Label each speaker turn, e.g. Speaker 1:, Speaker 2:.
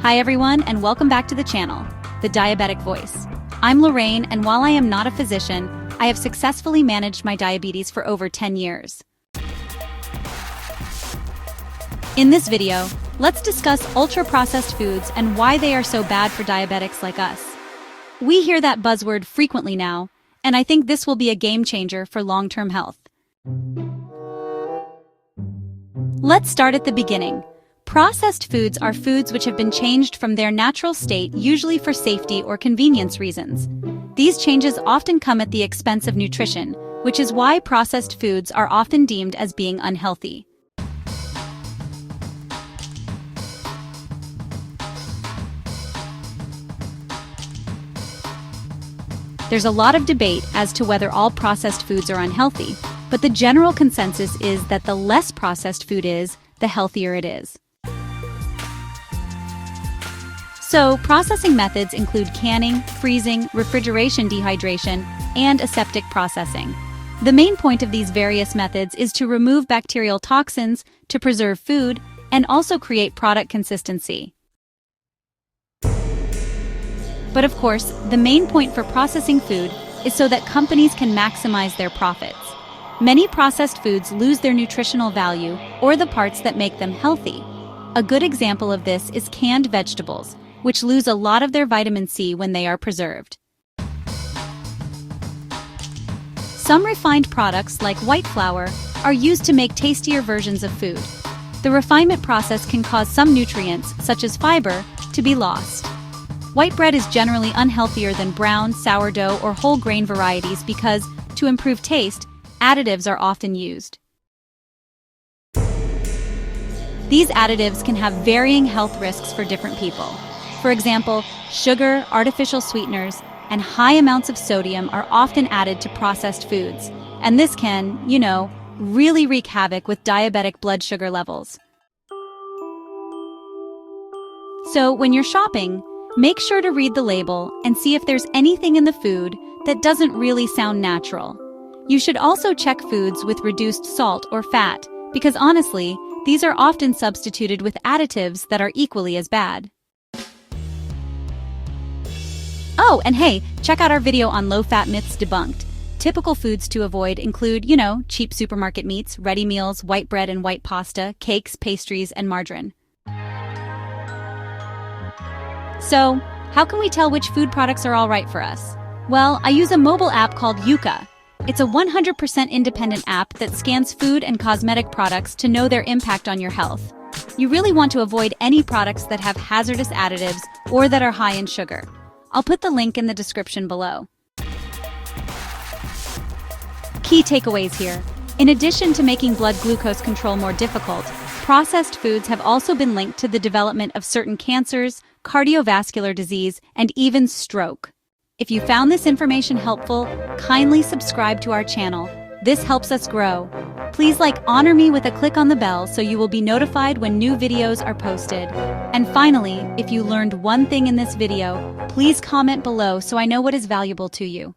Speaker 1: Hi everyone, and welcome back to the channel, the Diabetic Voice. I'm Lorraine, and while I am not a physician, I have successfully managed my diabetes for over 10 years. In this video, let's discuss ultra-processed foods and why they are so bad for diabetics like us. We hear that buzzword frequently now, and I think this will be a game changer for long-term health. Let's start at the beginning. Processed foods are foods which have been changed from their natural state, usually for safety or convenience reasons. These changes often come at the expense of nutrition, which is why processed foods are often deemed as being unhealthy. There's a lot of debate as to whether all processed foods are unhealthy, but the general consensus is that the less processed food is, the healthier it is. So, processing methods include canning, freezing, refrigeration dehydration, and aseptic processing. The main point of these various methods is to remove bacterial toxins, to preserve food, and also create product consistency. But of course, the main point for processing food is so that companies can maximize their profits. Many processed foods lose their nutritional value or the parts that make them healthy. A good example of this is canned vegetables, which lose a lot of their vitamin C when they are preserved. Some refined products, like white flour, are used to make tastier versions of food. The refinement process can cause some nutrients, such as fiber, to be lost. White bread is generally unhealthier than brown, sourdough, or whole grain varieties because, to improve taste, additives are often used. These additives can have varying health risks for different people. For example, sugar, artificial sweeteners, and high amounts of sodium are often added to processed foods, and this can, really wreak havoc with diabetic blood sugar levels. So, when you're shopping, make sure to read the label and see if there's anything in the food that doesn't really sound natural. You should also check foods with reduced salt or fat, because honestly, these are often substituted with additives that are equally as bad. Oh, and hey, check out our video on low-fat myths debunked. Typical foods to avoid include, cheap supermarket meats, ready meals, white bread and white pasta, cakes, pastries, and margarine. So, how can we tell which food products are all right for us? Well, I use a mobile app called YUKA. It's a 100% independent app that scans food and cosmetic products to know their impact on your health. You really want to avoid any products that have hazardous additives or that are high in sugar. I'll put the link in the description below. Key takeaways here. In addition to making blood glucose control more difficult, processed foods have also been linked to the development of certain cancers, cardiovascular disease, and even stroke. If you found this information helpful, kindly subscribe to our channel. This helps us grow. Please honor me with a click on the bell so you will be notified when new videos are posted. And finally, if you learned one thing in this video, please comment below so I know what is valuable to you.